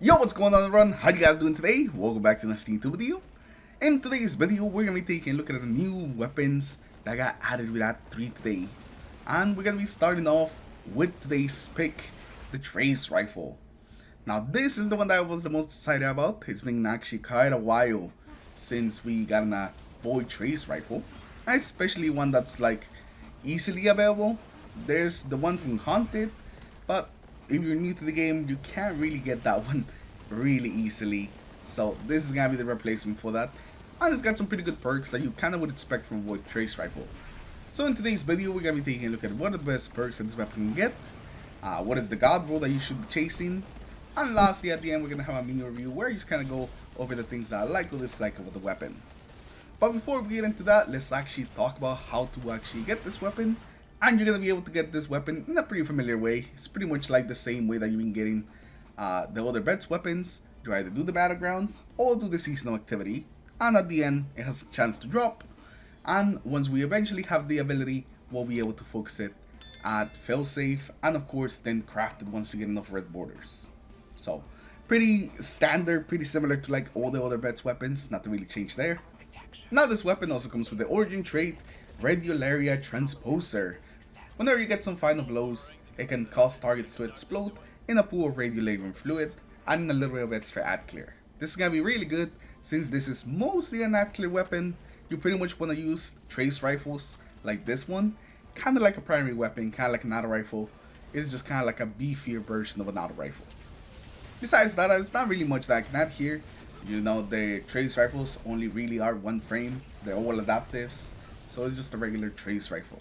Yo, what's going on everyone? How you guys doing today? Welcome back to the next YouTube video. In today's video, we're going to be taking a look at the new weapons that got added with Act 3 today. And we're going to be starting off with today's pick, the Trace Rifle. Now this is the one that I was the most excited about. It's been actually quite a while since we got a Void Trace Rifle. Especially one that's like easily available. There's the one from Haunted, but if you're new to the game, you can't really get that one really easily. So this is gonna be the replacement for that. And it's got some pretty good perks that you kind of would expect from Void Trace Rifle. So in today's video, we're gonna be taking a look at what are the best perks that this weapon can get, what is the god roll that you should be chasing, and lastly at the end we're gonna have a mini review where you just kind of go over the things that I like or dislike about the weapon. But before we get into that, let's actually talk about how to actually get this weapon. And you're going to be able to get this weapon in a pretty familiar way. It's pretty much like the same way that you've been getting the other Bets weapons. You either do the battlegrounds or do the seasonal activity. And at the end, it has a chance to drop. And once we eventually have the ability, we'll be able to focus it at failsafe. And of course, then craft it once you get enough red borders. So, pretty standard, pretty similar to like all the other Bets weapons. Nothing really changed there. Now this weapon also comes with the origin trait, Radiolaria Transposer. Whenever you get some final blows, it can cause targets to explode in a pool of radiolarian fluid and a little bit of extra ad clear. This is going to be really good since this is mostly an ad clear weapon. You pretty much want to use trace rifles like this one, kind of like a primary weapon, kind of like an auto rifle. It's just kind of like a beefier version of an auto rifle. Besides that, there's not really much that I can add here. You know, the trace rifles only really are one frame. They're all adaptives, so it's just a regular trace rifle.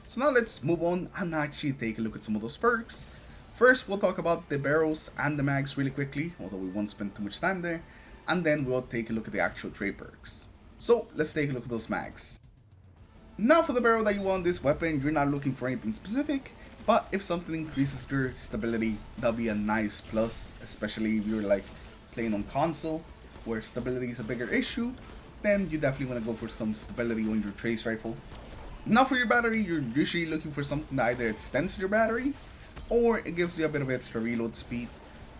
So now let's move on and actually take a look at some of those perks. First, we'll talk about the barrels and the mags really quickly, although we won't spend too much time there. And then we'll take a look at the actual trait perks. So let's take a look at those mags. Now for the barrel that you want this weapon, you're not looking for anything specific. But if something increases your stability, that'll be a nice plus, especially if you're like playing on console where stability is a bigger issue. Then you definitely want to go for some stability on your trace rifle. Now for your battery, you're usually looking for something that either extends your battery or it gives you a bit of extra reload speed.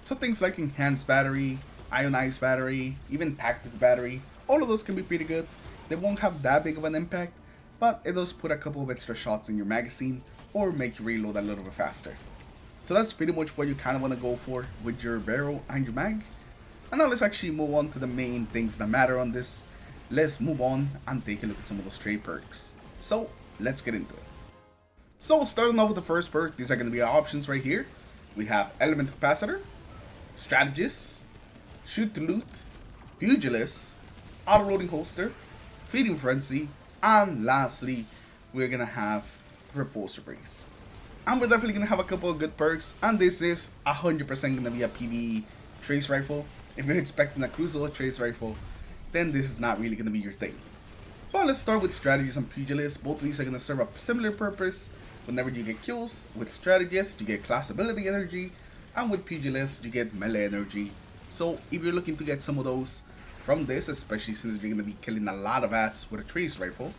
So things like enhanced battery, ionized battery, even tactic battery, all of those can be pretty good. They won't have that big of an impact, but it does put a couple of extra shots in your magazine or make you reload a little bit faster. So that's pretty much what you kind of want to go for with your barrel and your mag. And now let's actually move on to the main things that matter on this. Let's move on and take a look at some of those stray perks. So let's get into it. So starting off with the first perk, these are going to be our options right here. We have Element Capacitor, Strategist, Shoot to Loot, Pugilist, Auto-Loading Holster, Feeding Frenzy, and lastly, we're going to have Repulsor Brace. And we're definitely going to have a couple of good perks, and this is 100% going to be a PvE trace rifle. If you're expecting a crucial trace rifle, then this is not really going to be your thing. But let's start with Strategist and Pugilist. Both of these are going to serve a similar purpose. Whenever you get kills, with Strategist you get class ability energy, and with Pugilist you get melee energy. So if you're looking to get some of those from this, especially since you're going to be killing a lot of ads with a trace rifle,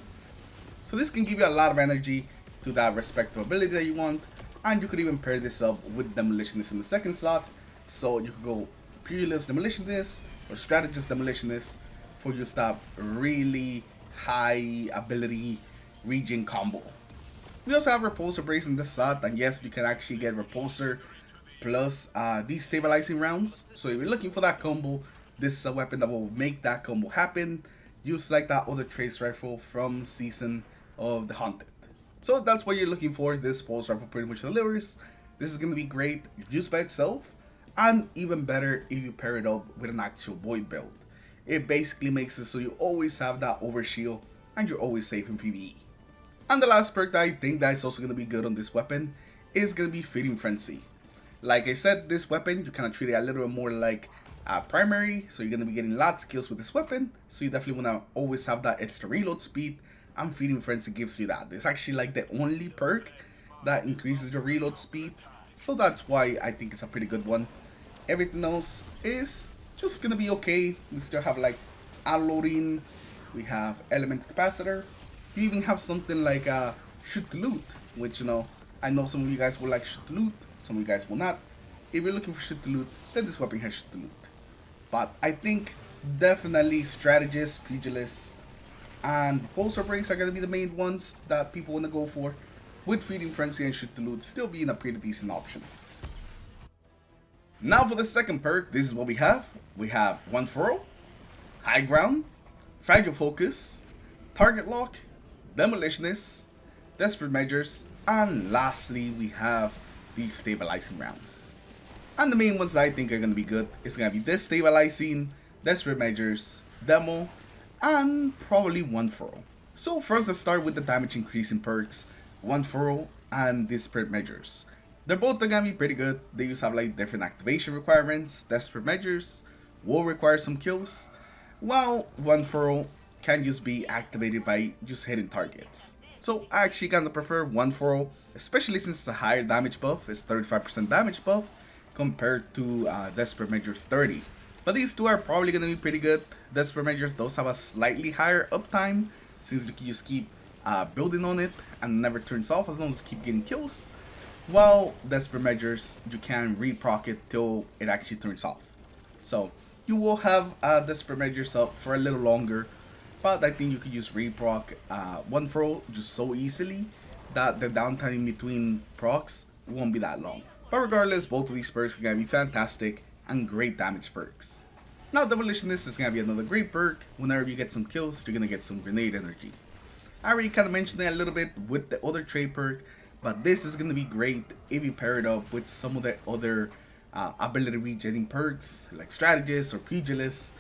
so this can give you a lot of energy to that respective ability that you want. And you could even pair this up with Demolitionist in the second slot. So you could go Pugilist Demolitionist or Strategist Demolitionist for just that really high ability region combo. We also have Repulsor Brace in this slot, and yes, you can actually get Repulsor plus destabilizing rounds. So if you're looking for that combo, this is a weapon that will make that combo happen. Use like that other trace rifle from Season of the Haunted. So that's what you're looking for. This pulse rifle pretty much delivers. This is going to be great used by itself, and even better if you pair it up with an actual Void build. It basically makes it so you always have that overshield and you're always safe in PvE. And the last perk that I think that is also going to be good on this weapon is going to be Feeding Frenzy. Like I said, this weapon, you kind of treat it a little bit more like primary, so you're going to be getting lots of kills with this weapon, so you definitely want to always have that extra reload speed, and Feeding Frenzy gives you that. It's actually like the only perk that increases your reload speed, so that's why I think it's a pretty good one. Everything else is just going to be okay. We still have like auto-loading, we have Element Capacitor, you even have something like Shoot to Loot, which, you know, I know some of you guys will like Shoot to Loot, some of you guys will not. if you're looking for shoot to loot, then this weapon has shoot to loot. But I think definitely strategist, pugilist, and pulsar brace are gonna be the main ones that people wanna go for, with feeding frenzy and shoot to loot still being a pretty decent option. Now for the second perk, this is what we have. We have One Furrow, High Ground, Fragile Focus, Target Lock, Demolitionist, Desperate Measures, and lastly we have the Stabilizing Rounds. And the main ones that I think are going to be good is going to be Destabilizing, Desperate Measures, Demo, and probably One Furrow. So first let's start with the damage increasing perks, One Furrow and Desperate Measures. They're both gonna be pretty good. They just have like different activation requirements. Desperate Measures will require some kills, while One Furrow can just be activated by just hitting targets. So I actually kinda prefer One Furrow, especially since it's a higher damage buff. It's 35% damage buff compared to Desperate Measures 30. But these two are probably gonna be pretty good. Desperate Measures does have a slightly higher uptime, since you can just keep building on it and never turns off as long as you keep getting kills. While Desperate Measures, you can reproc it till it actually turns off. So you will have Desperate Measures up for a little longer, but I think you could just reproc One Furrow just so easily that the downtime in between procs won't be that long. But regardless, both of these perks are going to be fantastic and great damage perks. Now Demolitionist is going to be another great perk. Whenever you get some kills, you're going to get some grenade energy. I already kind of mentioned it a little bit with the other trade perk, but this is going to be great if you pair it up with some of the other ability regenerating perks like Strategist or Pugilist.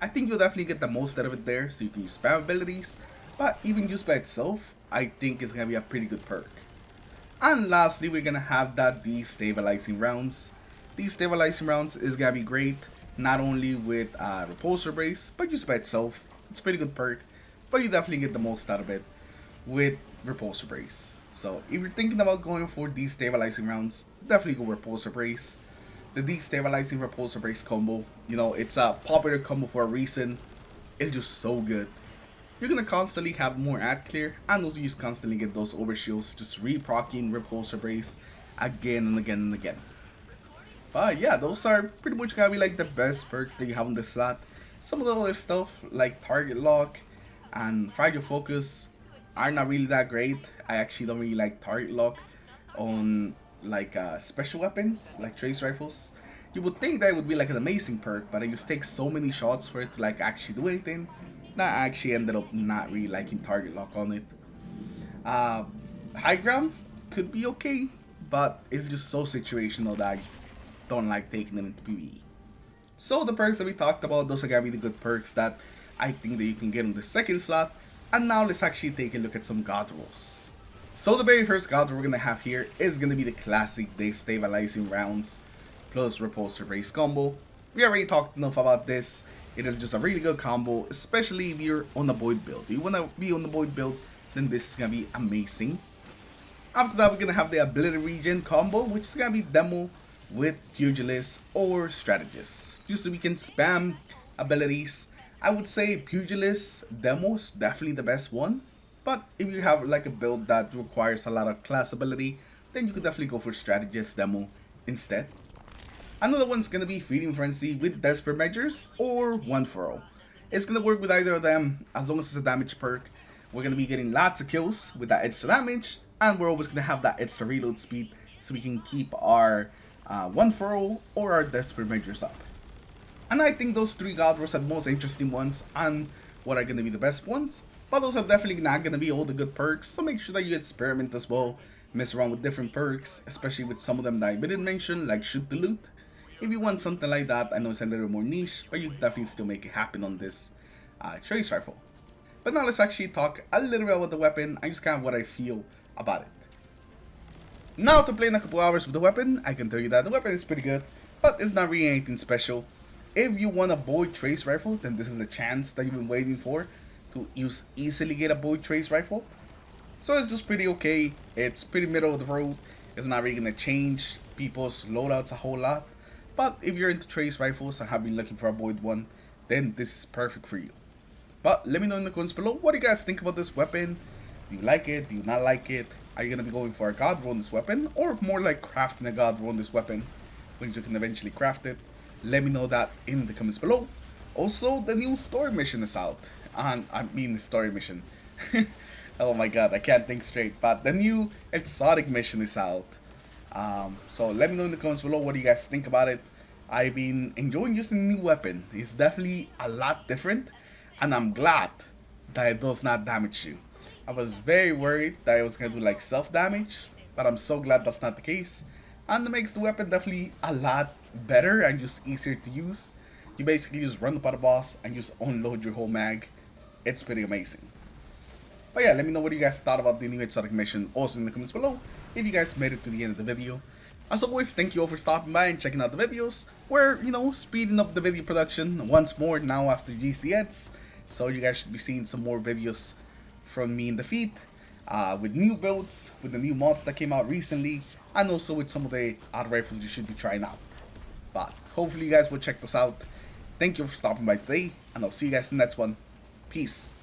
I think you'll definitely get the most out of it there, so you can use spam abilities, but even used by itself, I think it's going to be a pretty good perk. And lastly, we're going to have that Destabilizing Rounds. Destabilizing Rounds is going to be great, not only with Repulsor Brace, but just by itself. It's a pretty good perk, but you definitely get the most out of it with Repulsor Brace. So if you're thinking about going for Destabilizing Rounds, definitely go Repulsor Brace. The Destabilizing Repulsor Brace combo, you know, it's a popular combo for a reason. It's just so good. You're gonna constantly have more ad clear, and also you just constantly get those overshields, just reprocking Repulsor Brace again and again and again. But yeah, those are pretty much gonna be like the best perks that you have on the slot. Some of the other stuff like Target Lock and Fragile Focus are not really that great. I actually don't really like Target Lock on like special weapons like trace rifles. You would think that would be like an amazing perk, but it just takes so many shots for it to like actually do anything. That I actually ended up not really liking Target Lock on it. High Ground could be okay, but it's just so situational that I just don't like taking it into PvE. So the perks that we talked about, those are gonna be the good perks that I think that you can get on the second slot. And now let's actually take a look at some god rolls. So the very first god roll we're gonna have here is gonna be the classic Destabilizing Rounds plus Repulsor Brace combo. We already talked enough about this. It is just a really good combo, especially if you're on a Void build. If you wanna be on the Void build, then this is gonna be amazing. After that, we're gonna have the ability regen combo, which is gonna be Demo with Pugilist or Strategist, just so we can spam abilities. I would say Pugilist Demo is definitely the best one, but if you have like a build that requires a lot of class ability, then you could definitely go for Strategist Demo instead. Another one's gonna be Feeding Frenzy with Desperate Measures or One Furrow. It's gonna work with either of them as long as it's a damage perk. We're gonna be getting lots of kills with that extra damage, and we're always gonna have that extra reload speed so we can keep our One Furrow or our Desperate Measures up. And I think those three god rolls are the most interesting ones and what are gonna be the best ones. But those are definitely not gonna be all the good perks, so make sure that you experiment as well. Mess around with different perks, especially with some of them that I didn't mention, like Shoot the Loot. If you want something like that, I know it's a little more niche, but you can definitely still make it happen on this trace rifle. But now let's actually talk a little bit about the weapon and just kind of what I feel about it. Now after playing a couple hours with the weapon, I can tell you that the weapon is pretty good, but it's not really anything special. If you want a Void Trace Rifle, then this is the chance that you've been waiting for to easily get a Void Trace Rifle. So it's just pretty okay, it's pretty middle of the road, it's not really going to change people's loadouts a whole lot. But if you're into Trace Rifles and have been looking for a Void one, then this is perfect for you. But let me know in the comments below, what do you guys think about this weapon? Do you like it? Do you not like it? Are you going to be going for a god roll on this weapon? Or more like crafting a god roll on this weapon? when you can eventually craft it. Let me know that in the comments below. Also, the new story mission is out. And I mean the story mission. Oh my god, I can't think straight. But the new exotic mission is out. So let me know in the comments below what you guys think about it. I've been enjoying using the new weapon. It's definitely a lot different. And I'm glad that it does not damage you. I was very worried that it was going to do like self-damage. But I'm so glad that's not the case. And it makes the weapon definitely a lot better and just easier to use. You basically just run up on the boss and just unload your whole mag. It's pretty amazing. But yeah, let me know what you guys thought about the new exotic mission also in the comments below if you guys made it to the end of the video. As always, thank you all for stopping by and checking out the videos. We're, speeding up the video production once more now after GCX. So you guys should be seeing some more videos from me in the feed. With new builds, with the new mods that came out recently, and also with some of the auto rifles you should be trying out. But hopefully you guys will check this out. Thank you for stopping by today, and I'll see you guys in the next one. Peace.